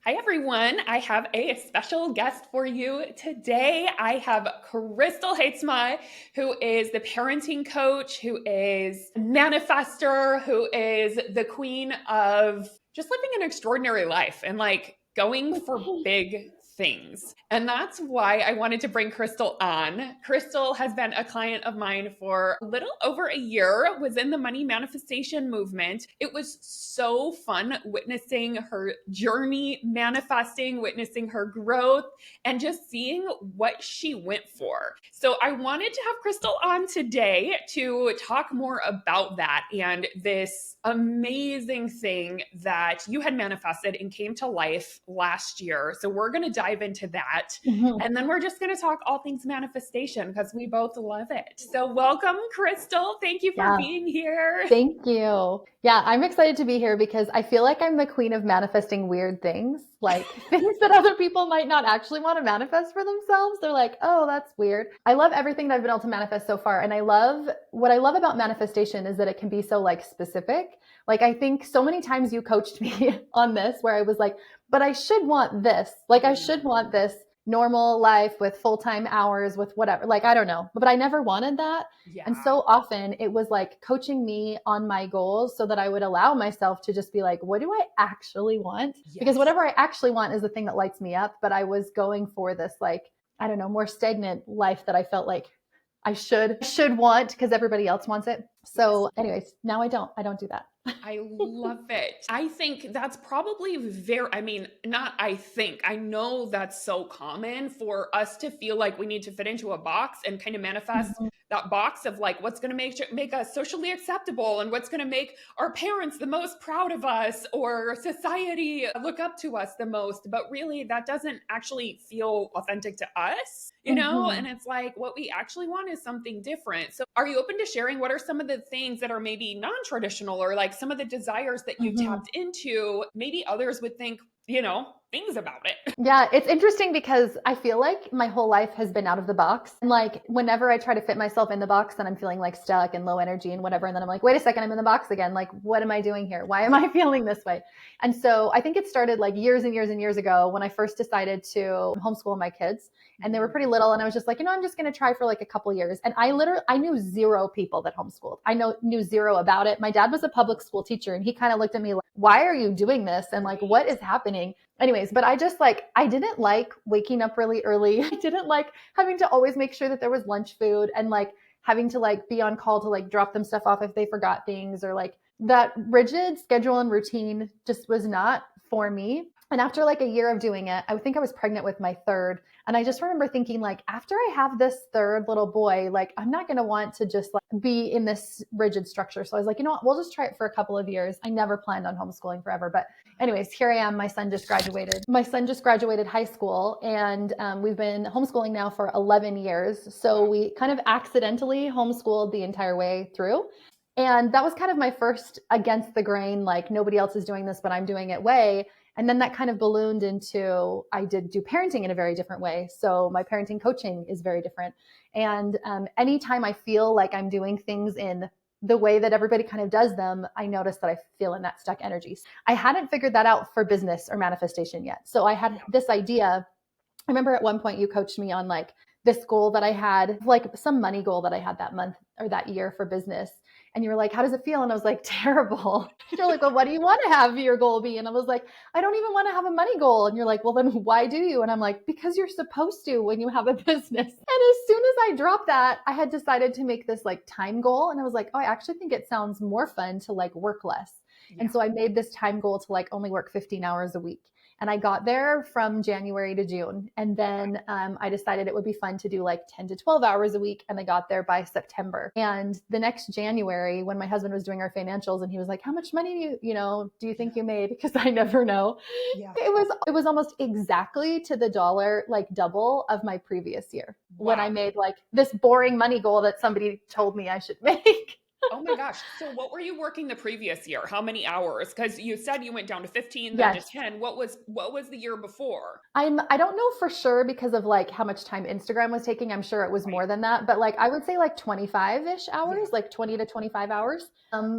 Hi, everyone. I have a special guest for you today. I have Crystal Haitsma, who is the parenting coach, who is a manifestor, who is the queen of just living an extraordinary life and like going for big things. And that's why I wanted to bring Crystal on. Crystal has been a client of mine for a little over a year, was in the money manifestation movement. It was so fun witnessing her journey, manifesting, witnessing her growth, and just seeing what she went for. So I wanted to have Crystal on today to talk more about that and this amazing thing that you had manifested and came to life last year. So we're going to dive into that. Mhm. And then we're just going to talk all things manifestation because we both love it. So welcome, Crystal. Thank you for Yeah, being here. thank you. Yeah, I'm excited to be here because I feel like I'm the queen of manifesting weird things, like things that other people might not actually want to manifest for themselves. They're like, oh, that's weird. I love everything that I've been able to manifest so far. And what I love about manifestation is that it can be so like specific. Like I think so many times you coached me on this where I was like, but I should want this. Like I should want this normal life with full-time hours with whatever. Like I don't know, but I never wanted that. And Yeah. so often it was like coaching me on my goals so that I would allow myself to just be like, what do I actually want? Because Yes. whatever I actually want is the thing that lights me up. But I was going for this, like, I don't know, more stagnant life that I felt like I should want because everybody else wants it. Yes. So anyways, now I don't do that. I love it. I think that's probably not I think, I know that's so common for us to feel like we need to fit into a box and kind of manifest Mhm. that box of like what's going to make us socially acceptable and what's going to make our parents the most proud of us or society look up to us the most. But really, that doesn't actually feel authentic to us, you know? And Mhm. it's like what we actually want is something different. So, are you open to sharing what are some of the things that are maybe non traditional or like some of the desires that you Mhm. tapped into? Maybe others would think, things about it. Yeah, it's interesting because I feel like my whole life has been out of the box. And like whenever I try to fit myself in the box, then I'm feeling like stuck and low energy and whatever. And then I'm like, wait a second, I'm in the box again. Like, what am I doing here? Why am Yeah. I feeling this way? And so I think it started like years and years and years ago when I first decided to homeschool my kids. And they were pretty little. And I was just like, I'm just going to try for like a couple years. And I knew zero people that homeschooled. Knew zero about it. My dad was a public school teacher and he kind of looked at me like, why are you doing this? And like, what Right. is happening? Anyways, but I didn't like waking up really early. I didn't like having to always make sure that there was lunch food and like having to like be on call to like drop them stuff off if they forgot things or like that rigid schedule and routine just was not for me. And after like a year of doing it, I think I was pregnant with my third. And I just remember thinking like, after I have this third little boy, like I'm not going to want to just like be in this rigid structure. So I was like, you know what, we'll just try it for a couple of years. I never planned on homeschooling forever, but anyways, here I am. My son just graduated. My son just graduated high school, and we've been homeschooling now for 11 years. So Wow. we kind of accidentally homeschooled the entire way through. And that was kind of my first against the grain, like nobody else is doing this, but I'm doing it way. And then that kind of ballooned into I did do parenting in a very different way. So my parenting coaching is very different. And anytime I feel like I'm doing things in the way that everybody kind of does them, I notice that I feel in that stuck energy. I hadn't figured that out for business or manifestation yet. So I had Yeah. this idea. I remember at one point you coached me on like this goal that I had, like some money goal that I had that month or that year for business. And you were like, how does it feel? And I was like, terrible. You're like, well, what do you want to have your goal be? And I was like, I don't even want to have a money goal. And you're like, well, then why do you? And I'm like, because you're supposed to when you have a business. And as soon as I dropped that, I had decided to make this like time goal. And I was like, oh, I actually think it sounds more fun to like work less. And Yeah. so I made this time goal to like only work 15 hours a week. And I got there from January to June. And then I decided it would be fun to do like 10 to 12 hours a week. And I got there by September. And the next January, when my husband was doing our financials and he was like, how much money do you think Yeah. you made? Because I never know. Yeah. It was almost exactly to the dollar, like double of my previous year when I Wow. made like this boring money goal that somebody told me I should make. Oh my gosh. So what were you working the previous year? How many hours? Because you said you went down to 15, then to Yes. 10. What was the year before? I don't know for sure because of like how much time Instagram was taking. I'm sure it was Right. more than that, but like I would say like 25-ish Yeah. hours, like 20 to 25 hours.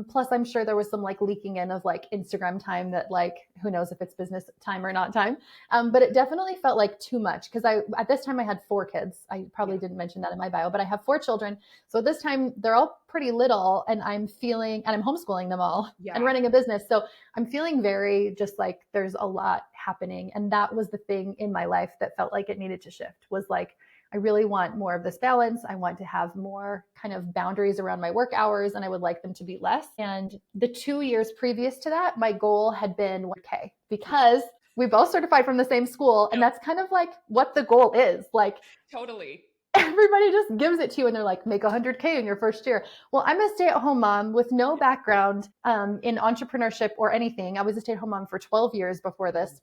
Plus I'm sure there was some like leaking in of like Instagram time that like who knows if it's business time or not time. But it definitely felt like too much because I at this time I had 4 kids. I probably Yeah. didn't mention that in my bio, but I have 4 children. So at this time they're all pretty little and I'm homeschooling them all and Yeah. running a business. So I'm feeling very just like there's a lot happening. And that was the thing in my life that felt like it needed to shift was like, I really want more of this balance. I want to have more kind of boundaries around my work hours and I would like them to be less. And the 2 years previous to that, my goal had been 1K Yeah. because we both certified from the same school. And Yep. that's kind of like what the goal is. Like Totally. everybody just gives it to you and they're like, make 100K in your first year. Well, I'm a stay-at-home mom with no background in entrepreneurship or anything. I was a stay-at-home mom for 12 years before this.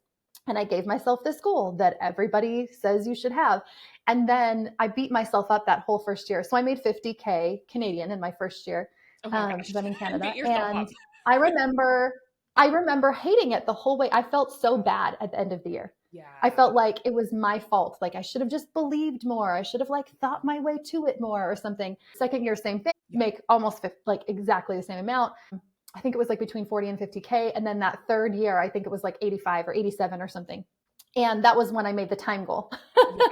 And I gave myself this goal that everybody says you should have. And then I beat myself up that whole first year. So I made 50K Canadian in my first year Oh my gosh. because I'm in Beat Canada. yourself up. And I remember, I remember hating it the whole way. I felt so bad at the end of the year. I Yeah. felt like it was my fault. Like I should have just believed more. I should have like thought my way to it more or something. Second year, same thing, Yeah. make almost like exactly the same amount. I think it was like between 40 and 50K. And then that third year, I think it was like 85 or 87 or something. And that was when I made the time goal. Yeah.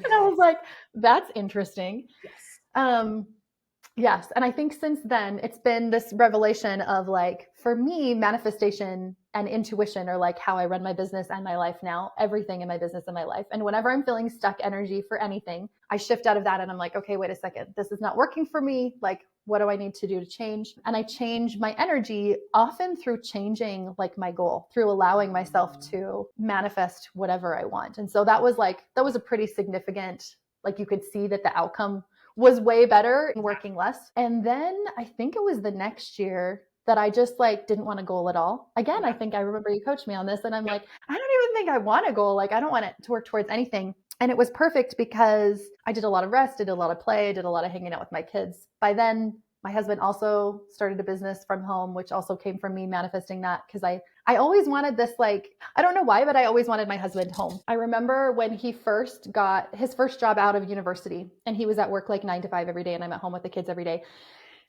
And I was Yes. like, that's interesting. Yes. Um, Yes. And I think since then, it's been this revelation of like, for me, manifestation and intuition are like how I run my business and my life now, everything in my business and my life. And whenever I'm feeling stuck energy for anything, I shift out of that and I'm like, okay, wait a second. This is not working for me. Like, what do I need to do to change? And I change my energy often through changing like my goal, through allowing myself to manifest whatever I want. And so that was a pretty significant, like you could see that the outcome was way better and Yeah. working less. And then I think it was the next year that I just like didn't want a goal at all. Again, I Yeah. think I remember you coached me on this and I'm Yep. like, I don't even think I want a goal. Like I don't want it to work towards anything. And it was perfect because I did a lot of rest, did a lot of play, did a lot of hanging out with my kids. By then, my husband also started a business from home, which also came from me manifesting that because I always wanted this, like, I don't know why, but I always wanted my husband home. I remember when he first got his first job out of university and he was at work like 9 to 5 every day and I'm at home with the kids every day.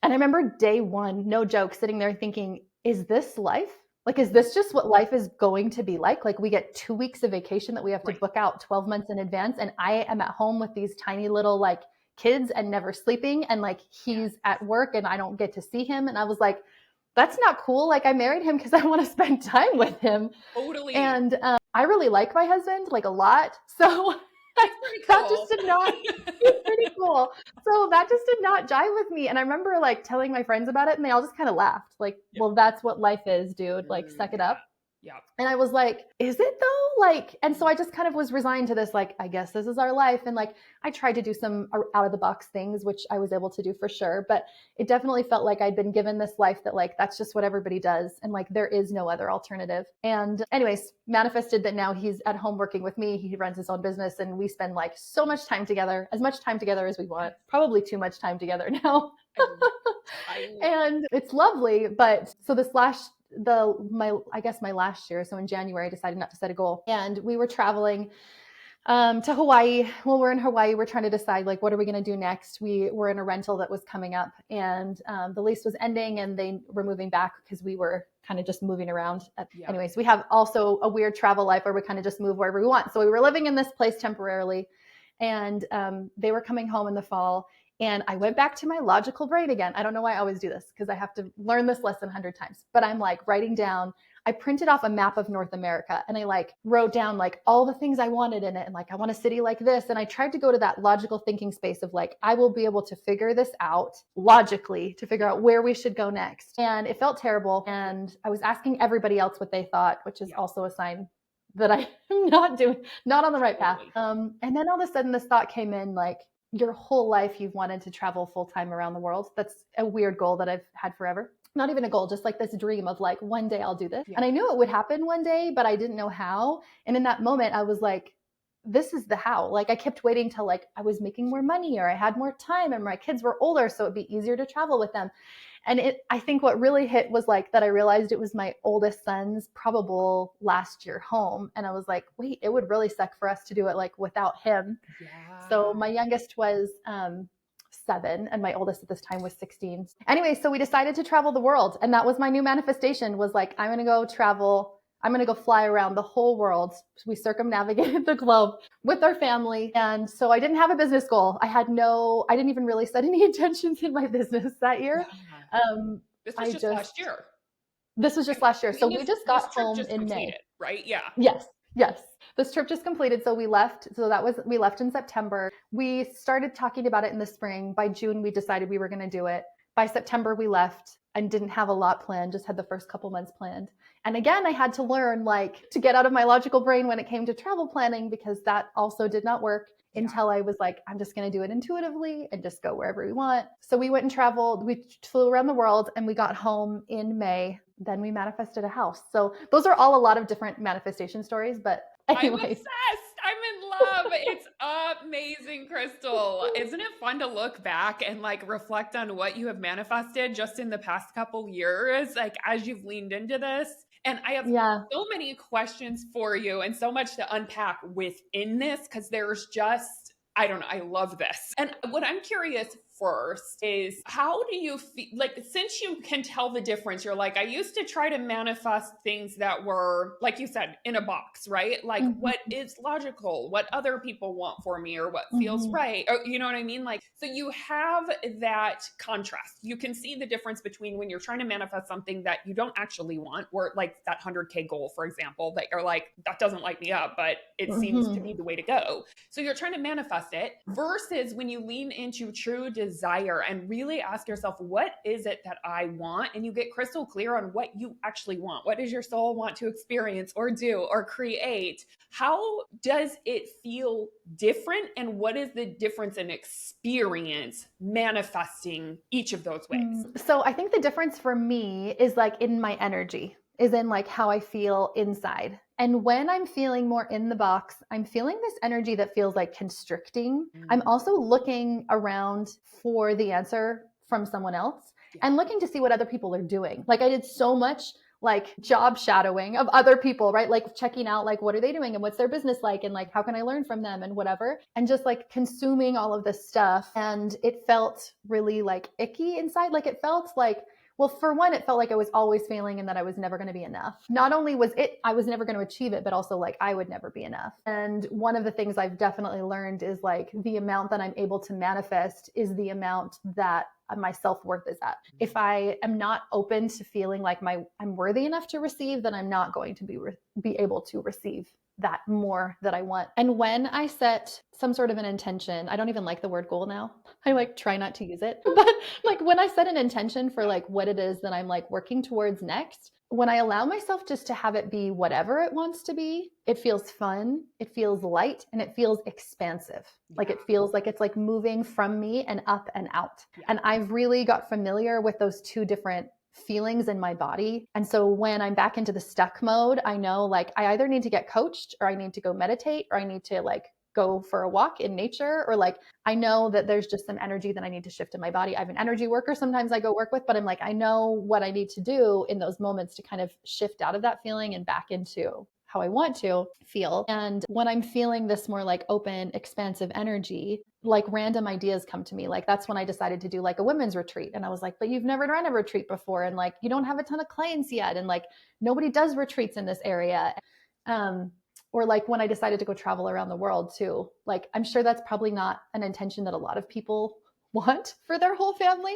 And I remember day one, no joke, sitting there thinking, is this life? Like, is this just what life is going to be like? Like we get 2 weeks of vacation that we have to Right. book out 12 months in advance. And I am at home with these tiny little like kids and never sleeping. And like Yeah. he's at work and I don't get to see him. And I was like, that's not cool. Like I married him because I want to spend time with him. Totally. And I really like my husband like a lot. So That's pretty that just cool. did not, he's pretty cool. So that just did not jive with me. And I remember like telling my friends about it and they all just kind of laughed like, Yeah. well, that's what life is, dude. Like suck it Yeah. up. Yeah. And I was like, is it though? Like, and so I just kind of was resigned to this, like, I guess this is our life. And like, I tried to do some out of the box things, which I was able to do for sure. But it definitely felt like I'd been given this life that like, that's just what everybody does. And like, there is no other alternative. And anyways, manifested that now he's at home working with me. He runs his own business and we spend like so much time together, as much time together as we want, probably too much time together now. I love it. And it's lovely. But so this last I guess my last year. So in January, I decided not to set a goal, and we were traveling to Hawaii. Well, we're in Hawaii. We're trying to decide like what are we going to do next. We were in a rental that was coming up, and the lease was ending, and they were moving back because we were kind of just moving around. Yeah. Anyways, we have also a weird travel life where we kind of just move wherever we want. So we were living in this place temporarily, and they were coming home in the fall. And I went back to my logical brain again. I don't know why I always do this because I have to learn this lesson 100 times. But I'm like writing down, I printed off a map of North America and I like wrote down like all the things I wanted in it. And like, I want a city like this. And I tried to go to that logical thinking space of like, I will be able to figure this out logically to figure out where we should go next. And it felt terrible. And I was asking everybody else what they thought, which is Yeah. also a sign that I am not on the right path. Totally. And then all of a sudden this thought came in like, your whole life you've wanted to travel full time around the world. That's a weird goal that I've had forever. Not even a goal, just like this dream of like, one day I'll do this. Yeah. And I knew it would happen one day, but I didn't know how. And in that moment, I was like, this is the how. Like I kept waiting till like I was making more money or I had more time and my kids were older, so it'd be easier to travel with them. And I think what really hit was like that I realized it was my oldest son's probable last year home. And I was like, wait, it would really suck for us to do it like without him. So Yeah. my youngest was 7 and my oldest at this time was 16. Anyway, so we decided to travel the world. And that was my new manifestation, was like, I'm going to go travel. I'm going to go fly around the whole world. We circumnavigated the globe with our family. And so I didn't have a business goal. I didn't even really set any intentions in my business that year. Yeah. Um, This was I just just, last year. this was just last year. I So mean, we just got this trip home just in May. completed, right? Yeah. Yes. Yes. This trip just completed. So we left. We left in September. We started talking about it in the spring. By June, we decided we were going to do it. By September, we left and didn't have a lot planned, just had the first couple months planned. And again, I had to learn like to get out of my logical brain when it came to travel planning, because that also did not work until I was like, I'm just going to do it intuitively and just go wherever we want. So we went and traveled. We flew around the world and we got home in May. Then we manifested a house. So those are all a lot of different manifestation stories. But I'm anyways, obsessed. I'm in love. It's amazing, Crystal. Isn't it fun to look back and like reflect on what you have manifested just in the past couple years, like as you've leaned into this? And I have yeah. so many questions for you and so much to unpack within this because there's just, I don't know, I love this. And what I'm curious first is how do you feel like, since you can tell the difference, you're like, I used to try to manifest things that were, like you said, in a box, right? Like Mm-hmm. what is logical, what other people want for me, or what feels Mm-hmm. right. Or, you know what I mean? Like, so you have that contrast. You can see the difference between when you're trying to manifest something that you don't actually want, or like that 100K goal, for example, that you're like, that doesn't light me up, but it seems to Mm-hmm. be the way to go. So you're trying to manifest it versus when you lean into true desire and really ask yourself, what is it that I want? And you get crystal clear on what you actually want. What does your soul want to experience or do or create? How does it feel different? And what is the difference in experience manifesting each of those ways? So I think the difference for me is like in my energy, is in like how I feel inside. And when I'm feeling more in the box, I'm feeling this energy that feels like constricting. I'm also looking around for the answer from someone else and looking to see what other people are doing. Like I did so much like job shadowing of other people, right? Like checking out like what are they doing and what's their business like and like how can I learn from them and whatever. And just like consuming all of this stuff. And it felt really like icky inside. Like it felt like, well, for one, it felt like I was always failing and that I was never going to be enough. Not only was it, I was never going to achieve it, but also like I would never be enough. And one of the things I've definitely learned is like the amount that I'm able to manifest is the amount that my self-worth is at. If I am not open to feeling like I'm worthy enough to receive, then I'm not going to be able to receive that more that I want. And when I set some sort of an intention, I don't even like the word goal now. I like try not to use it. But like when I set an intention for like what it is that I'm like working towards next, when I allow myself just to have it be whatever it wants to be, it feels fun, it feels light, and it feels expansive. Like it feels like it's like moving from me and up and out. And I've really got familiar with those two different feelings in my body. And so when I'm back into the stuck mode, I know like I either need to get coached or I need to go meditate or I need to like go for a walk in nature, or like I know that there's just some energy that I need to shift in my body. I have an energy worker sometimes I go work with, but I'm like, I know what I need to do in those moments to kind of shift out of that feeling and back into how I want to feel. And when I'm feeling this more like open, expansive energy, like random ideas come to me. Like that's when I decided to do like a women's retreat. And I was like, but you've never run a retreat before. And like, you don't have a ton of clients yet. And like, nobody does retreats in this area. Or like when I decided to go travel around the world too, like I'm sure that's probably not an intention that a lot of people want for their whole family.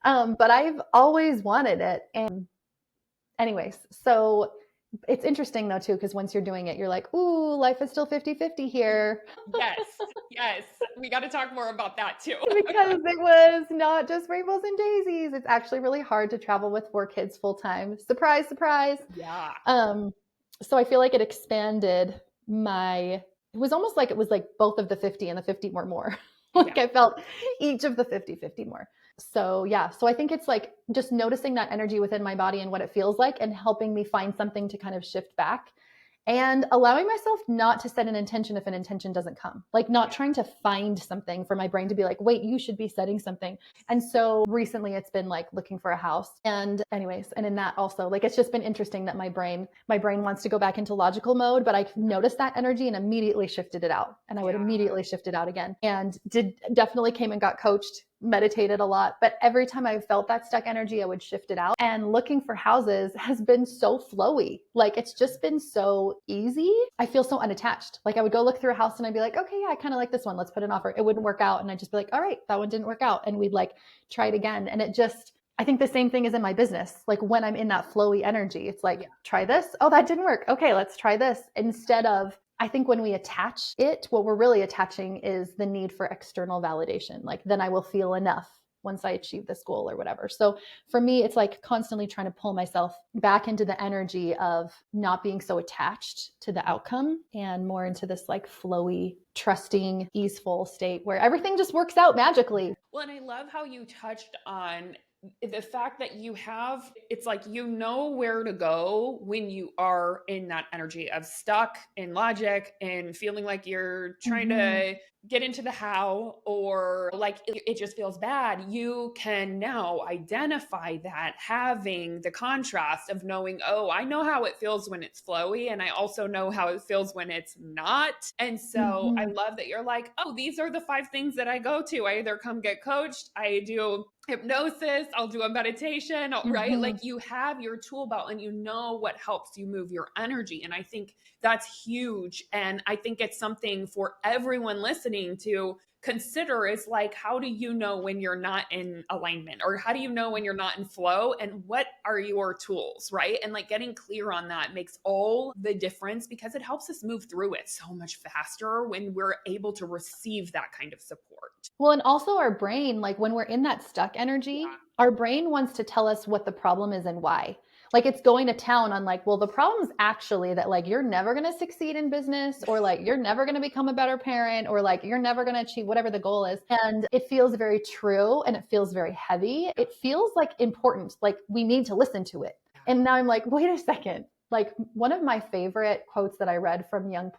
But I've always wanted it. And anyways, so it's interesting though too, because once you're doing it, you're like, ooh, life is still 50-50 here. Yes, yes. We got to talk more about that too. Because it was not just rainbows and daisies. It's actually really hard to travel with 4 kids full time. Surprise, surprise. Yeah. So I feel like it expanded it was almost like it was like both of the 50 and the 50 more. Like I felt each of the 50-50 more. So yeah, so I think it's like just noticing that energy within my body and what it feels like and helping me find something to kind of shift back. and allowing myself not to set an intention if an intention doesn't come, like not trying to find something for my brain to be like, wait, you should be setting something. And so recently it's been like looking for a house. And anyways, and in that also, like, it's just been interesting that my brain wants to go back into logical mode, but I noticed that energy and immediately shifted it out. And I would immediately shift it out again, and definitely came and got coached, meditated a lot. But every time I felt that stuck energy, I would shift it out. And looking for houses has been so flowy. Like, it's just been so easy. I feel so unattached. Like, I would go look through a house and I'd be like, okay, yeah, I kind of like this one. Let's put an offer. It wouldn't work out. And I'd just be like, all right, that one didn't work out. And we'd like try it again. And it just, I think the same thing is in my business. Like, when I'm in that flowy energy, it's like, try this. Oh, that didn't work. Okay, let's try this. Instead of, I think when we attach it, what we're really attaching is the need for external validation. Like, then I will feel enough once I achieve this goal or whatever. So for me, it's like constantly trying to pull myself back into the energy of not being so attached to the outcome and more into this like flowy, trusting, easeful state where everything just works out magically. Well, and I love how you touched on the fact that you have, it's like you know where to go when you are in that energy of stuck in logic and feeling like you're trying to get into the how, or like it just feels bad. You can now identify that, having the contrast of knowing, oh, I know how it feels when it's flowy, and I also know how it feels when it's not. And so I love that you're like, oh, these are the 5 things that I go to. I either come get coached, I do hypnosis, I'll do a meditation, right? Like, you have your tool belt and you know what helps you move your energy. And I think that's huge. And I think it's something for everyone listening to consider, is like, how do you know when you're not in alignment, or how do you know when you're not in flow, and what are your tools, right? And like getting clear on that makes all the difference, because it helps us move through it so much faster when we're able to receive that kind of support. Well, and also our brain, like when we're in that stuck energy, our brain wants to tell us what the problem is and why. Like, it's going to town on like, well, the problem's actually that like you're never going to succeed in business, or like you're never going to become a better parent, or like you're never going to achieve whatever the goal is. And it feels very true and it feels very heavy. It feels like important, like we need to listen to it. And now I'm like, wait a second. Like, one of my favorite quotes that I read from Young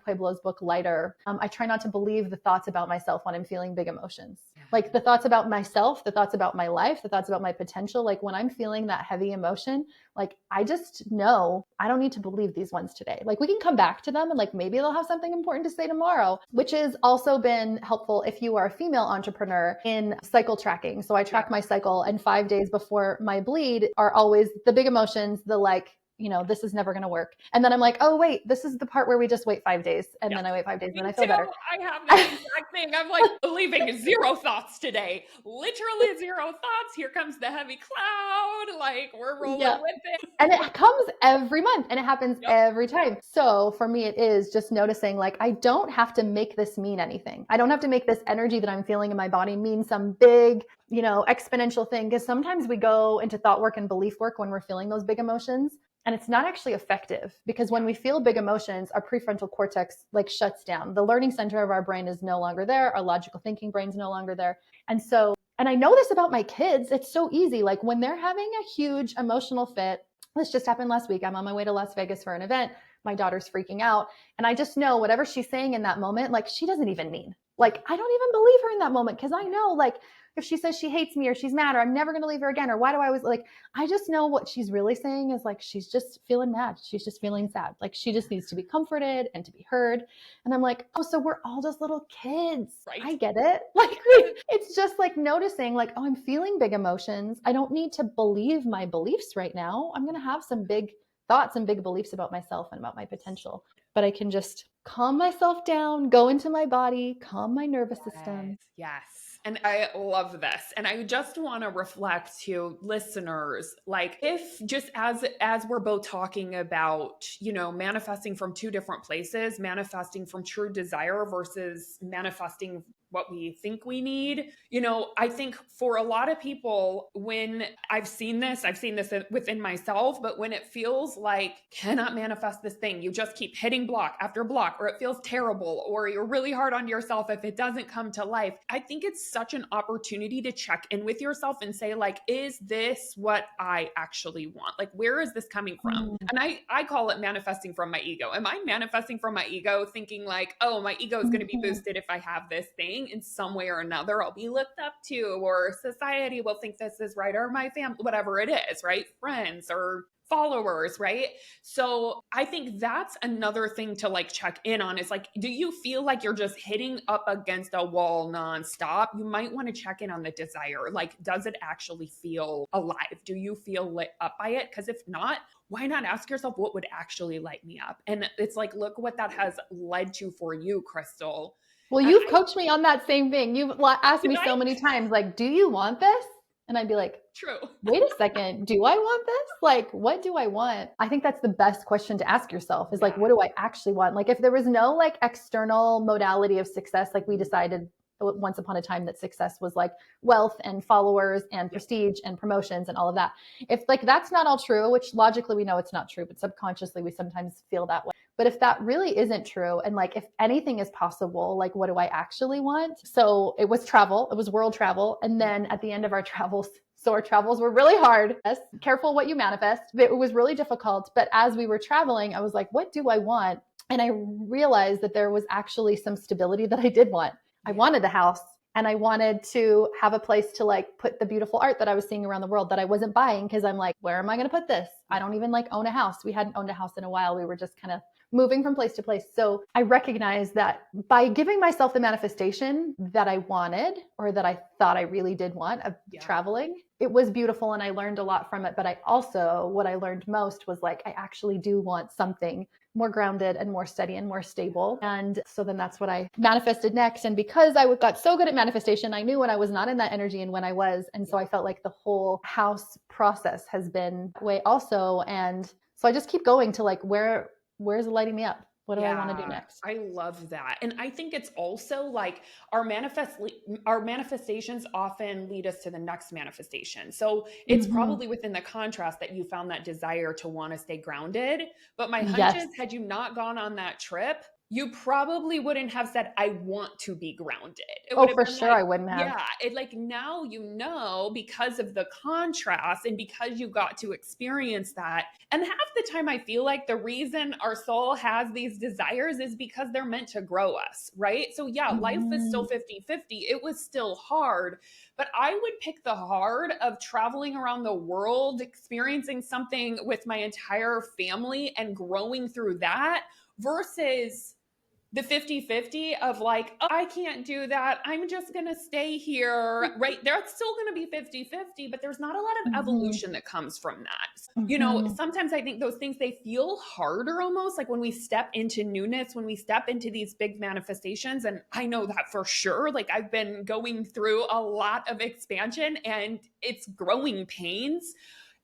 Pueblo's book, Lighter, I try not to believe the thoughts about myself when I'm feeling big emotions. Like the thoughts about myself, the thoughts about my life, the thoughts about my potential. Like, when I'm feeling that heavy emotion, like I just know I don't need to believe these ones today. Like, we can come back to them and like maybe they'll have something important to say tomorrow, which has also been helpful if you are a female entrepreneur in cycle tracking. So I track my cycle, and 5 days before my bleed are always the big emotions, the like, this is never going to work. And then I'm like, oh, wait, this is the part where we just wait 5 days. And then I wait 5 days and then I feel better. I have the exact thing. I'm like, believing 0 thoughts today. Literally 0 thoughts. Here comes the heavy cloud. Like, we're rolling with it. And it comes every month and it happens every time. So for me, it is just noticing like, I don't have to make this mean anything. I don't have to make this energy that I'm feeling in my body mean some big, exponential thing. Because sometimes we go into thought work and belief work when we're feeling those big emotions. And it's not actually effective, because when we feel big emotions, our prefrontal cortex like shuts down. The learning center of our brain is no longer there. Our logical thinking brain's no longer there. And I know this about my kids. It's so easy. Like, when they're having a huge emotional fit, this just happened last week. I'm on my way to Las Vegas for an event. My daughter's freaking out. And I just know whatever she's saying in that moment, like, she doesn't even mean. Like, I don't even believe her in that moment, because I know, like, if she says she hates me or she's mad or I'm never going to leave her again, or why do I always like, I just know what she's really saying is like, she's just feeling mad. She's just feeling sad. Like, she just needs to be comforted and to be heard. And I'm like, oh, so we're all just little kids. Right. I get it. Like, it's just like noticing like, oh, I'm feeling big emotions. I don't need to believe my beliefs right now. I'm going to have some big thoughts and big beliefs about myself and about my potential, but I can just calm myself down, go into my body, calm my nervous system. Yes. And I love this. And I just want to reflect to listeners, like, if just as we're both talking about, manifesting from 2 different places, manifesting from true desire versus manifesting what we think we need. You know, I think for a lot of people, when I've seen this within myself, but when it feels like cannot manifest this thing, you just keep hitting block after block, or it feels terrible, or you're really hard on yourself if it doesn't come to life. I think it's such an opportunity to check in with yourself and say, like, is this what I actually want? Like, where is this coming from? Mm. And I call it manifesting from my ego. Am I manifesting from my ego, thinking like, oh, my ego is going to be Mhm. boosted if I have this thing in some way or another? I'll be looked up to, or society will think this is right, or my family, whatever it is, right? Friends or followers, right? So I think that's another thing to like check in on is like, do you feel like you're just hitting up against a wall nonstop? You might want to check in on the desire. Like, does it actually feel alive? Do you feel lit up by it? Because if not, why not ask yourself what would actually light me up? And it's like, look what that has led to for you, Crystal. Well, And you've coached me on that same thing. You've asked me I so many times, like, do you want this? And I'd be like, true. wait a second, do I want this? Like, what do I want? I think that's the best question to ask yourself is like, Yeah. what do I actually want? Like, if there was no like external modality of success, like we decided once upon a time that success was like wealth and followers and Yep. prestige and promotions and all of that. If like that's not all true, which logically we know it's not true, but subconsciously we sometimes feel that way. But if that really isn't true, and like if anything is possible, like what do I actually want? So it was travel, it was world travel. And then at the end of our travels, so our travels were really hard. Yes, careful what you manifest. It was really difficult. But as we were traveling, I was like, what do I want? And I realized that there was actually some stability that I did want. I Yeah. wanted the house, and I wanted to have a place to like put the beautiful art that I was seeing around the world that I wasn't buying because I'm like, where am I going to put this? I don't even like own a house. We hadn't owned a house in a while. We were just kind of moving from place to place. So I recognized that by giving myself the manifestation that I wanted, or that I thought I really did want of Yeah. traveling, it was beautiful and I learned a lot from it. But I also, what I learned most was like, I actually do want something more grounded and more steady and more stable. And so then that's what I manifested next. And because I got so good at manifestation, I knew when I was not in that energy and when I was. And so I felt like the whole house process has been way also. And so I just keep going to like, where's it lighting me up? What do I want to do Yeah, next? I love that. And I think it's also like our manifestations often lead us to the next manifestation. So it's Mm-hmm. probably within the contrast that you found that desire to want to stay grounded. But my hunch Yes. is, had you not gone on that trip, you probably wouldn't have said, I want to be grounded. It would Oh, have for been sure like, I wouldn't have. yeah, it like now you know because of the contrast and because you got to experience that. And half the time, I feel like the reason our soul has these desires is because they're meant to grow us, right? So, yeah, life is still Mm-hmm. 50-50. It was still hard, but I would pick the hard of traveling around the world, experiencing something with my entire family and growing through that versus the 50-50 of like, oh, I can't do that, I'm just going to stay here, right? There's still going to be 50-50, but there's not a lot of Mm-hmm. evolution that comes from that. You know, Mm-hmm. sometimes I think those things, they feel harder almost like when we step into newness, when we step into these big manifestations. And I know that for sure. Like I've been going through a lot of expansion and it's growing pains,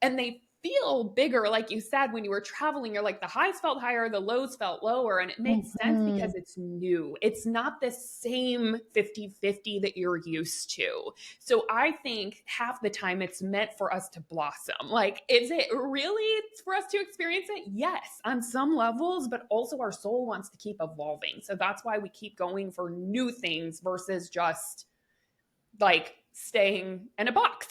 and they feel bigger. Like you said, when you were traveling, you're like the highs felt higher, the lows felt lower. And it makes sense Mm-hmm. because it's new. It's not the same 50-50 that you're used to. So I think half the time it's meant for us to blossom. Like, is it really for us to experience it? Yes, on some levels, but also our soul wants to keep evolving. So that's why we keep going for new things versus just like staying in a box,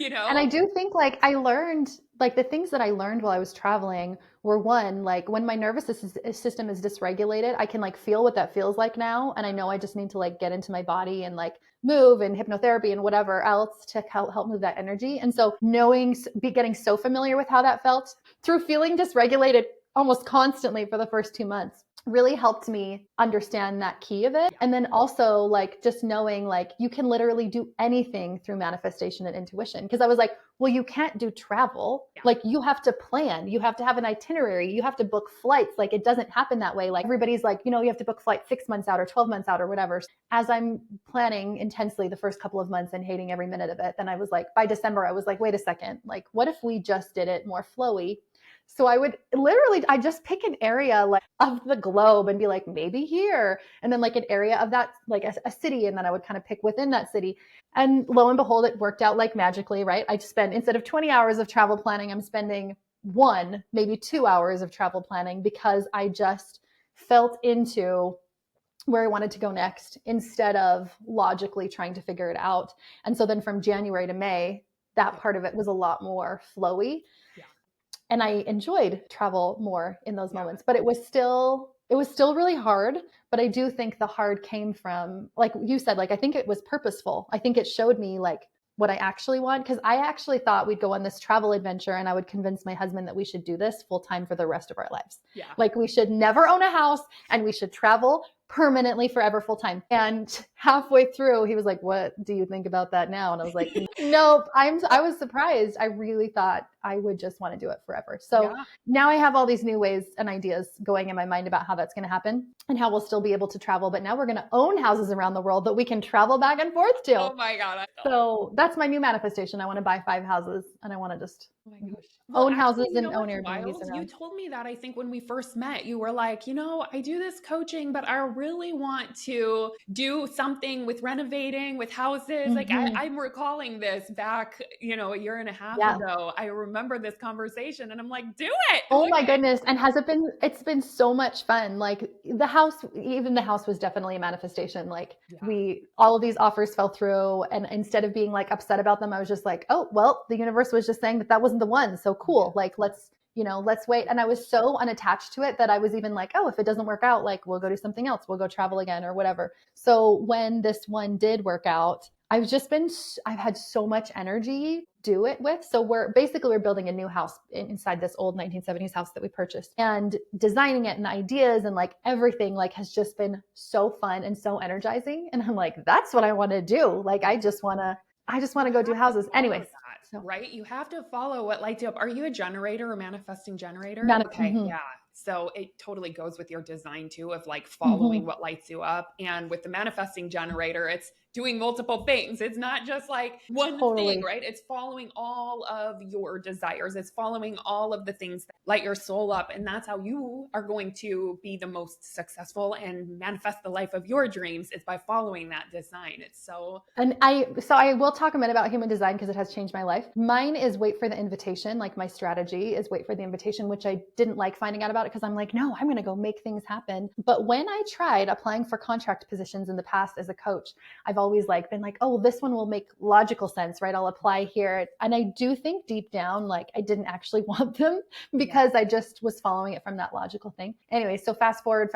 you And I know? do think like I learned like the things that I learned while I was traveling were one, like when my nervous system is dysregulated, I can like feel what that feels like now. And I know I just need to like get into my body and like move and hypnotherapy and whatever else to help move that energy. And so knowing, be getting so familiar with how that felt through feeling dysregulated almost constantly for the first 2 months really helped me understand that key of it. Yeah. And then also like just knowing like you can literally do anything through manifestation and intuition. Because I was like, well, you can't do travel. Yeah. Like you have to plan, you have to have an itinerary, you have to book flights. Like it doesn't happen that way. Like everybody's like, you have to book flights 6 months out or 12 months out or whatever. As I'm planning intensely the first couple of months and hating every minute of it, then I was like, by December, I was like, wait a second, like what if we just did it more flowy? So I would literally, I just pick an area like of the globe and be like, maybe here. And then like an area of that, like a city. And then I would kind of pick within that city. And lo and behold, it worked out like magically, right? I spent, instead of 20 hours of travel planning, I'm spending one, maybe 2 hours of travel planning because I just felt into where I wanted to go next instead of logically trying to figure it out. And so then from January to May, that part of it was a lot more flowy. Yeah. And I enjoyed travel more in those moments, but it was still really hard. But I do think the hard came from, like you said, like I think it was purposeful. I think it showed me like what I actually want, because I actually thought we'd go on this travel adventure and I would convince my husband that we should do this full time for the rest of our lives. Yeah. Like we should never own a house and we should travel permanently forever full time. And halfway through, he was like, "What do you think about that now?" And I was like, "Nope." I was surprised. I really thought I would just want to do it forever. So Yeah. now I have all these new ways and ideas going in my mind about how that's going to happen and how we'll still be able to travel. But now we're going to own houses around the world that we can travel back and forth to. Oh my God. So that's my new manifestation. I want to buy 5 houses and I want to just Oh my gosh. own Actually, houses and own Airbnbs wild? You around. told me that I think when we first met, you were like, I do this coaching, but I really want to do something with renovating, with houses. Like Mm-hmm. I'm recalling this back, a year and a half Yeah. ago. I remember this conversation and I'm like, do it. Oh Look my at goodness. And it's been so much fun. Like even the house was definitely a manifestation. Like Yeah. all of these offers fell through. And instead of being like upset about them, I was just like, oh, well, the universe was just saying that wasn't the one. So cool. Like, let's wait. And I was so unattached to it that I was even like, oh, if it doesn't work out, like we'll go do something else. We'll go travel again or whatever. So when this one did work out, I've had so much energy do it with. So we're building a new house inside this old 1970s house that we purchased, and designing it and the ideas and like everything like has just been so fun and so energizing. And I'm like, that's what I want to do. Like, I just want to go do have to houses. follow Anyways. that, So right? You have to follow what lights you up. Are you a generator or manifesting generator? Okay, mm-hmm, yeah. So it totally goes with your design too, of like following mm-hmm, what lights you up. And with the manifesting generator, it's doing multiple things. It's not just like one thing, totally. right? It's following all of your desires. It's following all of the things that light your soul up. And that's how you are going to be the most successful and manifest the life of your dreams, is by following that design. It's so And I will talk a minute about human design because it has changed my life. Mine is wait for the invitation. Like my strategy is wait for the invitation, which I didn't like finding out about it because I'm like, no, I'm going to go make things happen. But when I tried applying for contract positions in the past as a coach, I've always like been like, oh, well, this one will make logical sense, right? I'll apply here. And I do think deep down, like I didn't actually want them yeah. because I just was following it from that logical thing. Anyway, so fast forward,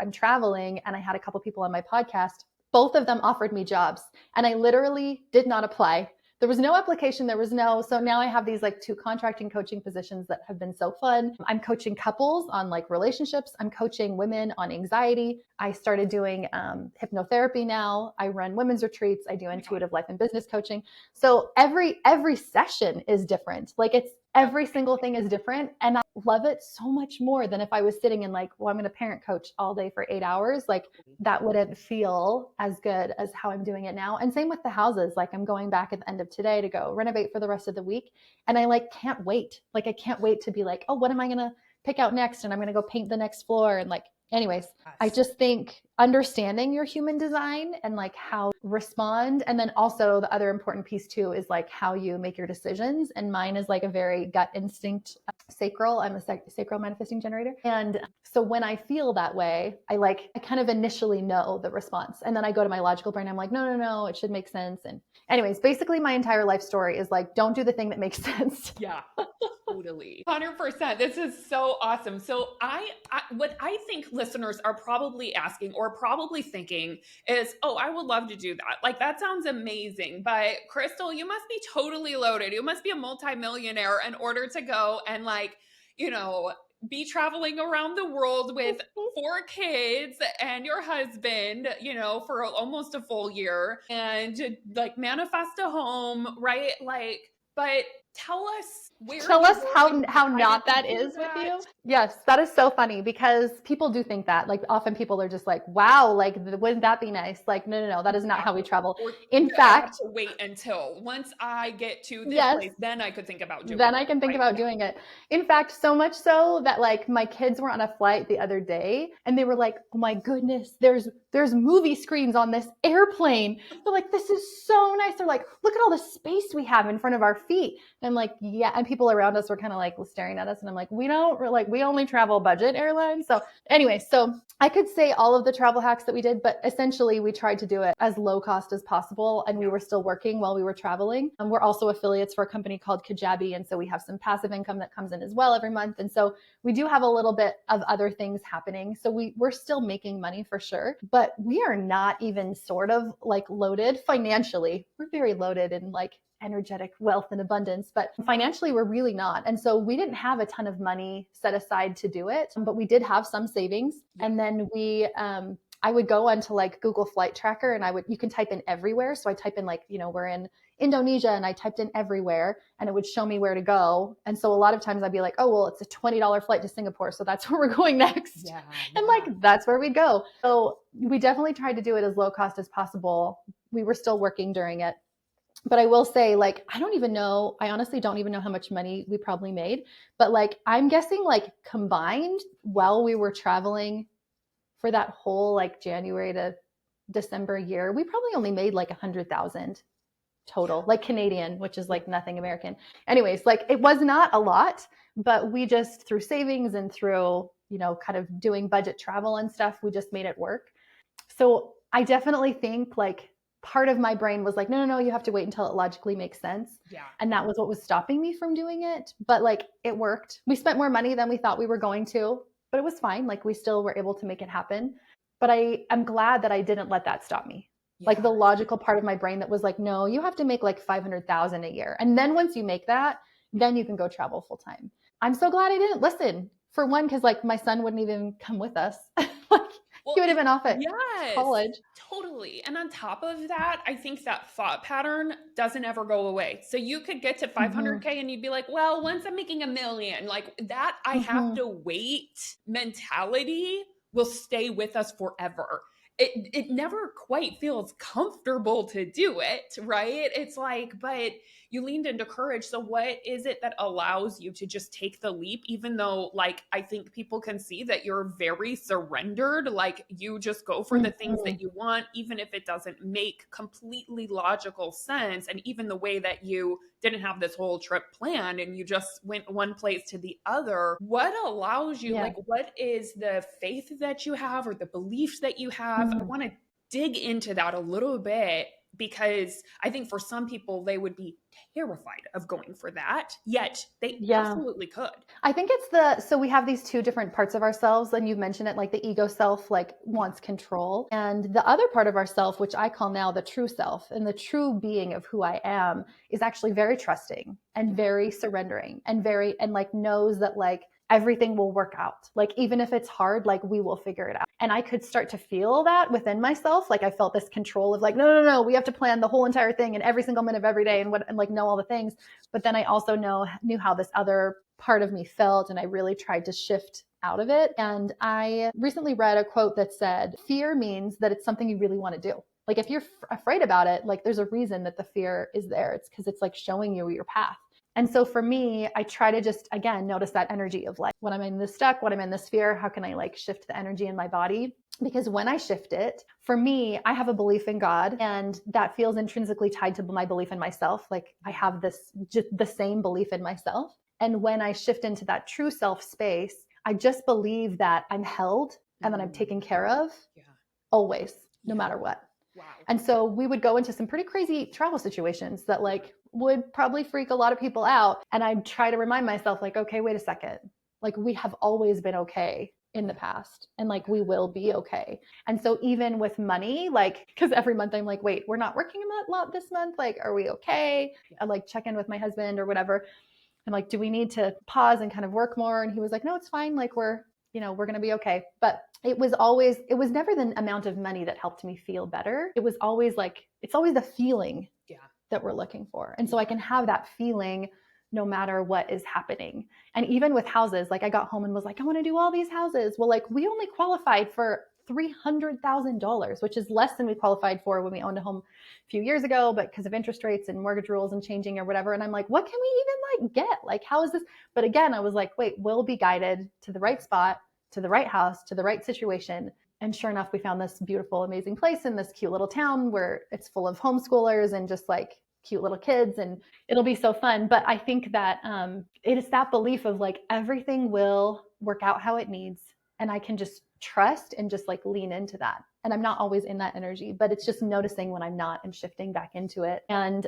I'm traveling and I had a couple people on my podcast. Both of them offered me jobs and I literally did not apply. There was no application. So now I have these like 2 contracting coaching positions that have been so fun. I'm coaching couples on like relationships. I'm coaching women on anxiety. I started doing hypnotherapy now. I run women's retreats. I do intuitive life and business coaching. So every session is different. Like it's every single thing is different. And I love it so much more than if I was sitting and like, well, I'm going to parent coach all day for 8 hours. Like that wouldn't feel as good as how I'm doing it now. And same with the houses. Like I'm going back at the end of today to go renovate for the rest of the week. And I like can't wait. Like I can't wait to be like, oh, what am I going to pick out next? And I'm going to go paint the next floor. And like, anyways, I just think understanding your human design and like how respond. And then also the other important piece too is like how you make your decisions. And mine is like a very gut instinct sacral. I'm a sacral manifesting generator. And so when I feel that way, I kind of initially know the response. And then I go to my logical brain. I'm like, no, it should make sense. And anyways, basically my entire life story is like, don't do the thing that makes sense. Yeah, totally. 100%. This is so awesome. So what I think listeners are probably asking or probably thinking is, oh, I would love to do that. Like that sounds amazing. But Crystal, you must be totally loaded. You must be a multimillionaire in order to go and like, be traveling around the world with 4 kids and your husband, for almost a full year and like manifest a home, right? Like, but Tell us where Tell you us were how when you how decided not to that do is with that. you. Yes, that is so funny because people do think that. Like often people are just like, "Wow, like wouldn't that be nice?" Like, no, no, no, that is not how we Exactly. travel. Or In I have fact, to wait until once I get to this yes, place, then I could think about doing then I it. can think Right. about Yeah. doing it. In fact, so much so that like my kids were on a flight the other day and they were like, "Oh my goodness, there's movie screens on this airplane." They're like, "This is so nice." They're like, "Look at all the space we have in front of our feet." And I'm like, "Yeah." And people around us were kind of like staring at us and I'm like, we only travel budget airlines." So anyway, so I could say all of the travel hacks that we did, but essentially we tried to do it as low cost as possible. And we Yeah. were still working while we were traveling. And we're also affiliates for a company called Kajabi. And so we have some passive income that comes in as well every month. And so we do have a little bit of other things happening. So we're still making money for sure, but we are not even sort of like loaded financially. We're very loaded in like energetic wealth and abundance, but financially we're really not. And so we didn't have a ton of money set aside to do it, but we did have some savings. Yeah. And then I would go onto like Google Flight Tracker and you can type in everywhere. So I type in like, we're in Indonesia and I typed in everywhere and it would show me where to go. And so a lot of times I'd be like, oh, well, it's a $20 flight to Singapore. So that's where we're going next. Yeah. And Yeah. like, that's where we'd go. So we definitely tried to do it as low cost as possible. We were still working during it. But I will say, like, I honestly don't even know how much money we probably made. But like, I'm guessing like combined while we were traveling for that whole like January to December year, we probably only made like 100,000 total, like Canadian, which is Yeah. like nothing American. Anyways, like it was not a lot, but we just through savings and through, kind of doing budget travel and stuff, we just made it work. So I definitely think like part of my brain was like, no, no, no, you have to wait until it logically makes sense. Yeah. And that was what was stopping me from doing it. But like it worked. We spent more money than we thought we were going to, but it was fine. Like we still were able to make it happen. But I am glad that I didn't let that stop me. Like Yeah. the logical part of my brain that was like, no, you have to make like 500,000 a year. And then once you make that, then you can go travel full time. I'm so glad I didn't listen. For one, because like my son wouldn't even come with us. Like Well, he would have been off at yes, college. totally. And on top of that, I think that thought pattern doesn't ever go away. So you could get to Mm-hmm. 500K and you'd be like, well, once I'm making a million, like that, I have Mm-hmm. to wait mentality will stay with us forever. It never quite feels comfortable to do it, right? It's like, but you leaned into courage. So what is it that allows you to just take the leap, even though like I think people can see that you're very surrendered, like you just go for the things Mm-hmm. that you want, even if it doesn't make completely logical sense. And even the way that you didn't have this whole trip planned and you just went one place to the other. What allows you, Yeah. like, what is the faith that you have or the beliefs that you have? I Mm-hmm. want to dig into that a little bit because I think for some people, they would be terrified of going for that, yet they Yeah. absolutely could. I think so we have these two different parts of ourselves, and you mentioned it, like the ego self, like Yeah. wants control. And the other part of ourself, which I call now the true self and the true being of who I am, is actually very trusting and Yeah. very surrendering and like knows that like everything will work out. Like even if it's hard, like we will figure it out. And I could start to feel that within myself. Like I felt this control of like, no, no, no, we have to plan the whole entire thing and every single minute of every day and like know all the things. But then I also knew how this other part of me felt, and I really tried to shift out of it. And I recently read a quote that said, fear means that it's something you really want to do. Like if you're afraid about it, like there's a reason that the fear is there. It's because it's like showing you your path. And so for me, I try to just, again, notice that energy of like, when I'm in this stuck, when I'm in this fear, how can I like shift the energy in my body? Because when I shift it, for me, I have a belief in God, and that feels intrinsically tied to my belief in myself. Like I have just the same belief in myself. And when I shift into that true self space, I just believe that I'm held and that I'm taken care of Yeah. always, no Yeah. matter what. Wow. And so we would go into some pretty crazy travel situations that like would probably freak a lot of people out. And I'd try to remind myself like, okay, wait a second. Like we have always been okay in the past, and like we will be okay. And so even with money, like, because every month I'm like, wait, we're not working a lot this month. Like, are we okay? I like check in with my husband or whatever. I'm like, do we need to pause and kind of work more? And he was like, no, it's fine. Like we're going to be okay. But it was never the amount of money that helped me feel better. It was always like, it's always the feeling Yeah. that we're looking for. And so I can have that feeling no matter what is happening. And even with houses, like I got home and was like, I want to do all these houses. Well, like we only qualified for $300,000, which is less than we qualified for when we owned a home a few years ago, but because of interest rates and mortgage rules and changing or whatever. And I'm like, what can we even like get? Like, how is this? But again, I was like, wait, we'll be guided to the right spot, to the right house, to the right situation. And sure enough, we found this beautiful, amazing place in this cute little town where it's full of homeschoolers and just like cute little kids, and it'll be so fun. But I think that it is that belief of like everything will work out how it needs, and I can just trust and just like lean into that. And I'm not always in that energy, but it's just noticing when I'm not and shifting back into it. And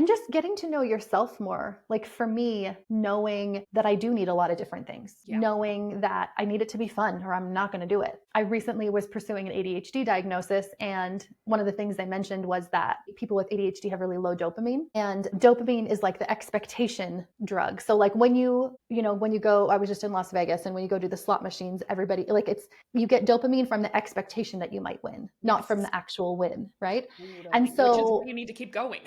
just getting to know yourself more. Like for me, knowing that I do need a lot of different things, knowing that I need it to be fun or I'm not going to do it. I recently was pursuing an ADHD diagnosis. And one of the things they mentioned was that people with ADHD have really low dopamine, and dopamine is like the expectation drug. So like when you go, I was just in Las Vegas, and when you go do the slot machines, everybody like you get dopamine from the expectation that you might win, not from the actual win. Right. And so which is why you need to keep going.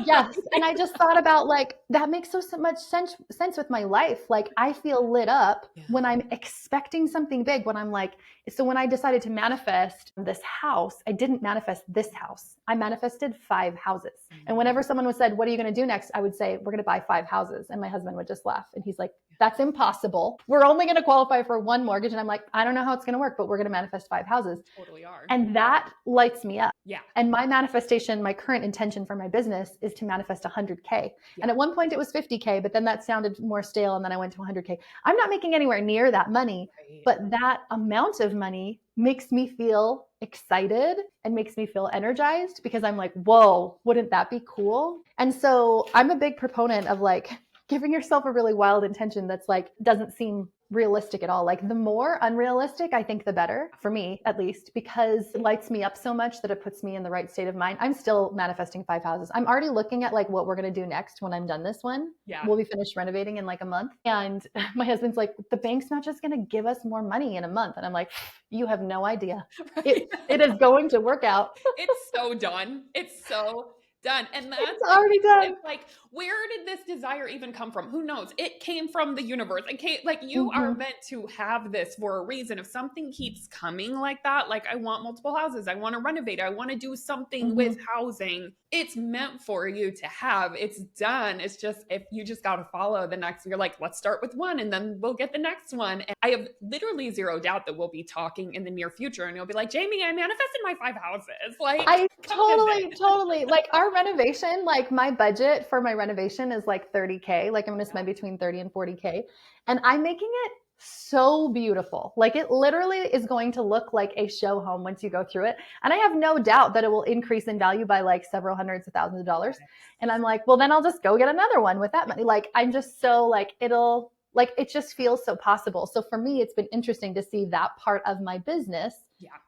Yes. And I just thought about like, that makes so much sense with my life. Like I feel lit up when I'm expecting something big, when I'm like, so when I decided to manifest this house, I didn't manifest this house. I manifested 5 houses. And whenever someone was said, what are you going to do next? I would say, we're going to buy 5 houses. And my husband would just laugh. And he's like, that's impossible. We're only going to qualify for 1 mortgage. And I'm like, I don't know how it's going to work, but we're going to manifest 5 houses. Totally are. And that lights me up. Yeah. And my manifestation, my current intention for my business is to manifest 100K. Yeah. And at one point it was 50K, but then that sounded more stale. And then I went to 100K. I'm not making anywhere near that money, but that amount of money makes me feel excited and makes me feel energized, because I'm like, whoa, wouldn't that be cool? And so I'm a big proponent of like giving yourself a really wild intention that's like, doesn't seem realistic at all. Like the more unrealistic, I think the better, for me at least, because it lights me up so much that it puts me in the right state of mind. I'm still manifesting 5 houses. I'm already looking at like what we're going to do next when I'm done this one. Yeah. We'll be finished renovating in like a month. And my husband's like, the bank's not just going to give us more money in a month. And I'm like, you have no idea. Right? It is going to work out. It's so done. It's so done. And that's already done. It's like, where did this desire even come from? Who knows? It came from the universe. It came, like you are meant to have this for a reason. If something keeps coming like that, like I want multiple houses, I want to renovate, I want to do something with housing, it's meant for you to have. It's done. It's just, if you just got to follow the next, you're like, let's start with one and then we'll get the next one. And I have literally zero doubt that we'll be talking in the near future and you'll be like, Jamie, I manifested my 5 houses. Like I totally like our renovation, like my budget for my renovation is like 30K. Like I'm going to spend between 30 and 40K, and I'm making it so beautiful. Like it literally is going to look like a show home once you go through it. And I have no doubt that it will increase in value by like several hundreds of thousands of dollars. And I'm like, well, then I'll just go get another one with that money. Like I'm just so like, it just feels so possible. So for me, it's been interesting to see that part of my business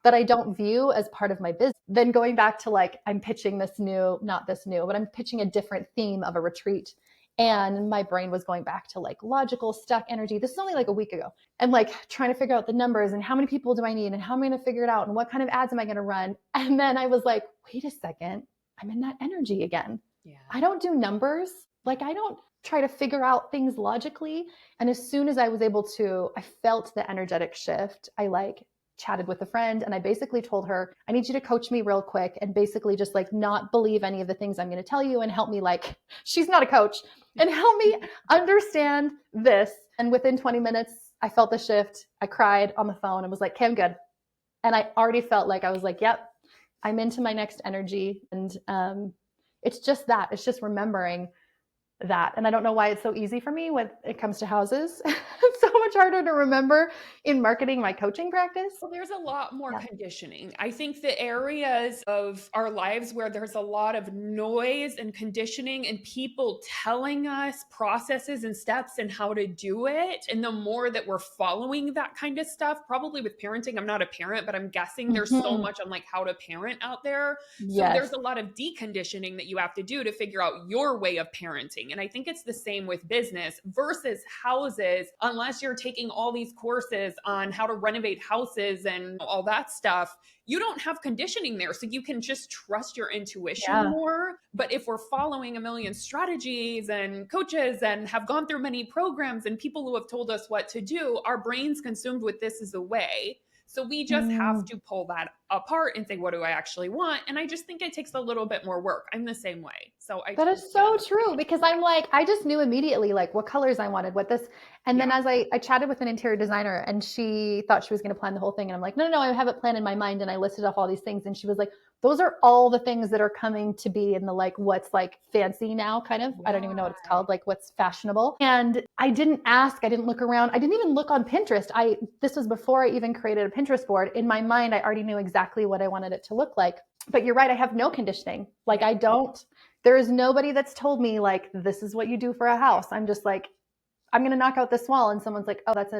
that I don't view as part of my business. Then going back to like, I'm pitching but I'm pitching a different theme of a retreat. And my brain was going back to like logical, stuck energy. This is only like a week ago. And like trying to figure out the numbers and how many people do I need and how am I going to figure it out and what kind of ads am I going to run? And then I was like, wait a second, I'm in that energy again. Yeah. I don't do numbers. Like I don't try to figure out things logically. And as soon as I was able to, I felt the energetic shift. I like chatted with a friend and I basically told her, I need you to coach me real quick and basically just like not believe any of the things I'm going to tell you and help me, like, she's not a coach, and help me understand this. And within 20 minutes, I felt the shift. I cried on the phone and was like, okay, I'm good. And I already felt like I was like, yep, I'm into my next energy. And it's just that. It's just remembering that. And I don't know why it's so easy for me when it comes to houses. It's so much harder to remember in marketing my coaching practice. Well, there's a lot more conditioning. I think the areas of our lives where there's a lot of noise and conditioning and people telling us processes and steps and how to do it. And the more that we're following that kind of stuff, probably with parenting, I'm not a parent, but I'm guessing there's so much on like how to parent out there. So there's a lot of deconditioning that you have to do to figure out your way of parenting. parenting. And I think it's the same with business versus houses. Unless you're taking all these courses on how to renovate houses and all that stuff, you don't have conditioning there. So you can just trust your intuition Yeah. more. But if we're following a million strategies and coaches and have gone through many programs and people who have told us what to do, our brain's consumed with this as a way. So we just have Mm. to pull that apart and say, what do I actually want? And I just think it takes a little bit more work. I'm the same way. So I That totally is so true understand. because I'm like, I just knew immediately like what colors I wanted, what this. And Yeah. then as I chatted with an interior designer and she thought she was going to plan the whole thing. And I'm like, no, I have it planned in my mind. And I listed off all these things. And she was like, those are all the things that are coming to be in the like, what's like fancy now kind of, I don't even know what it's called, like what's fashionable. And I didn't ask, I didn't look around. I didn't even look on Pinterest. This was before I even created a Pinterest board. In my mind, I already knew exactly what I wanted it to look like. But you're right. I have no conditioning. Like I don't, there is nobody that's told me like, this is what you do for a house. I'm just like, I'm going to knock out this wall. And someone's like, oh, that's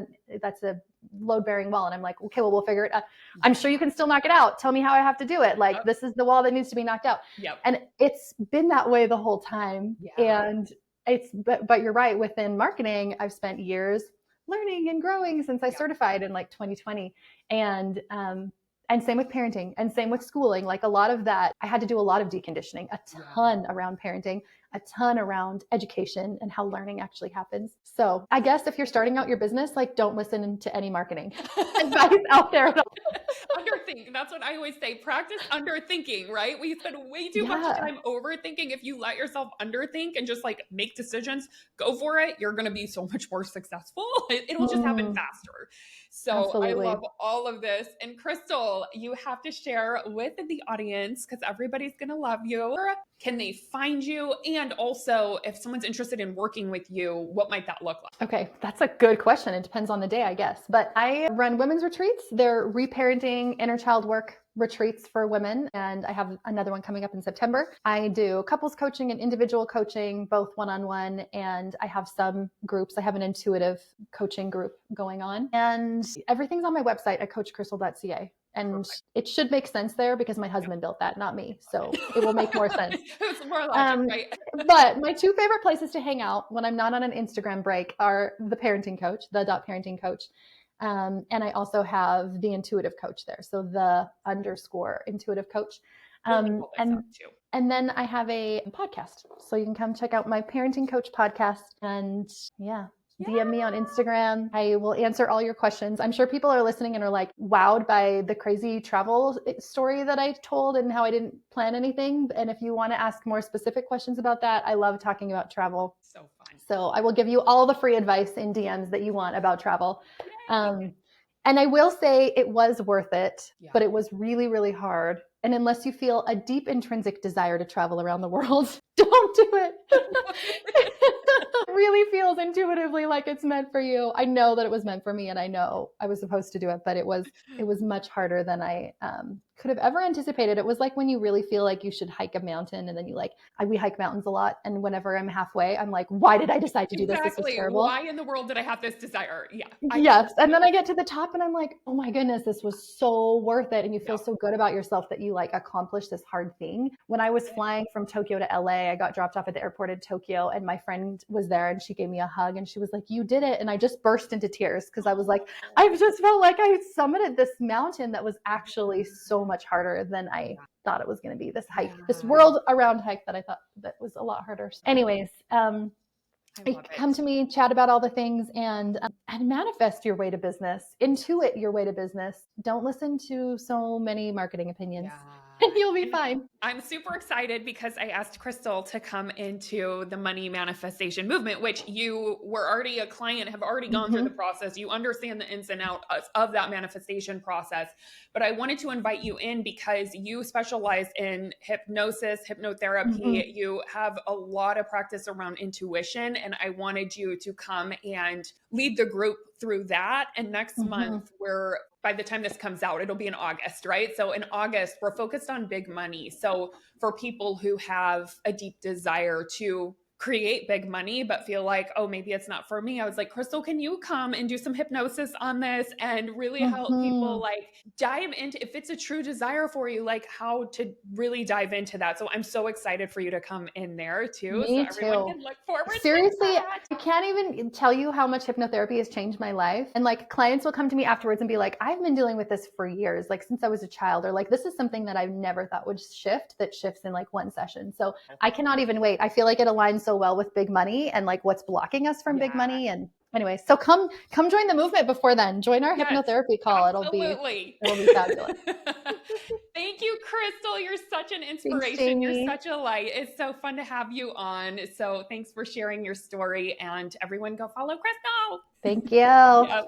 a load bearing wall. And I'm like, okay, well, we'll figure it out. I'm sure you can still knock it out. Tell me how I have to do it. Like, this is the wall that needs to be knocked out. Yep. And it's been that way the whole time. Yeah. And but you're right. Within marketing, I've spent years learning and growing since I certified in like 2020. And same with parenting and same with schooling. Like a lot of that, I had to do a lot of deconditioning, a ton around parenting, a ton around education and how learning actually happens. So I guess if you're starting out your business, like don't listen to any marketing advice out there at all. Underthink. That's what I always say. Practice underthinking, right? We spend way too much Yeah. time overthinking. If you let yourself underthink and just like make decisions, go for it. You're going to be so much more successful. It'll just happen faster. So I Absolutely. love all of this. And Crystal, you have to share with the audience because everybody's going to love you. Can they find you? And also, if someone's interested in working with you, what might that look like? Okay, that's a good question. It depends on the day, I guess. But I run women's retreats. They're reparenting inner child work retreats for women. And I have another one coming up in September. I do couples coaching and individual coaching, both one-on-one. And I have some groups. I have an intuitive coaching group going on. And everything's on my website at coachcrystal.ca. And it should make sense there because my husband built that, not me. So it will make more sense. It's more logic, right? But my two favorite places to hang out when I'm not on an Instagram break are the parenting coach, the parenting coach. And I also have the intuitive coach there. So the _ intuitive coach. And then I have a podcast. So you can come check out my parenting coach podcast and DM me on Instagram. I will answer all your questions. I'm sure people are listening and are like wowed by the crazy travel story that I told and how I didn't plan anything. And if you want to ask more specific questions about that, I love talking about travel. So fun. So I will give you all the free advice in DMs that you want about travel. And I will say it was worth it, but it was really, really hard. And unless you feel a deep intrinsic desire to travel around the world, don't do it. It really feels intuitively like it's meant for you. I know that it was meant for me and I know I was supposed to do it, but it was much harder than I could have ever anticipated. It was like when you really feel like you should hike a mountain and then we hike mountains a lot. And whenever I'm halfway, I'm like, why did I decide to do this? This was terrible. Why in the world did I have this desire? Yeah. Yes. And then I get to the top and I'm like, oh my goodness, this was so worth it. And you feel so good about yourself that you like accomplished this hard thing. When I was flying from Tokyo to LA, I got dropped off at the airport in Tokyo and my friend was there and she gave me a hug and she was like, you did it. And I just burst into tears because I was like, I just felt like I summited this mountain that was actually so much harder than I thought it was going to be. This hike, this world around hike that I thought that was a lot harder. So anyways, come to me, chat about all the things and manifest your way to business, intuit your way to business. Don't listen to so many marketing opinions. And you'll be fine. I'm super excited because I asked Crystal to come into the money manifestation movement, which you were already a client, have already gone through the process. You understand the ins and outs of that manifestation process. But I wanted to invite you in because you specialize in hypnosis, hypnotherapy. You have a lot of practice around intuition. And I wanted you to come and lead the group through that. And next month, by the time this comes out, it'll be in August, right? So in August, we're focused on big money. So for people who have a deep desire to create big money, but feel like, oh, maybe it's not for me. I was like, Crystal, can you come and do some hypnosis on this and really help people Mhm. like dive into if it's a true desire for you, like how to really dive into that. So I'm so excited for you to come in there too. So Me everyone too. can look forward to Seriously, that. I can't even tell you how much hypnotherapy has changed my life. And like clients will come to me afterwards and be like, I've been dealing with this for years, like since I was a child, or like this is something that I've never thought would shift that shifts in like one session. So I cannot even wait. I feel like it aligns so well with big money and like what's blocking us from big Yeah. money. And anyway, so come join the movement before then. Join our Yes, hypnotherapy call. absolutely. It'll be fabulous. Thank you, Crystal. You're such an Thanks, inspiration. You're Jamie. such a light. It's so fun to have you on. So thanks for sharing your story, and everyone go follow Crystal. Thank you. Yeah.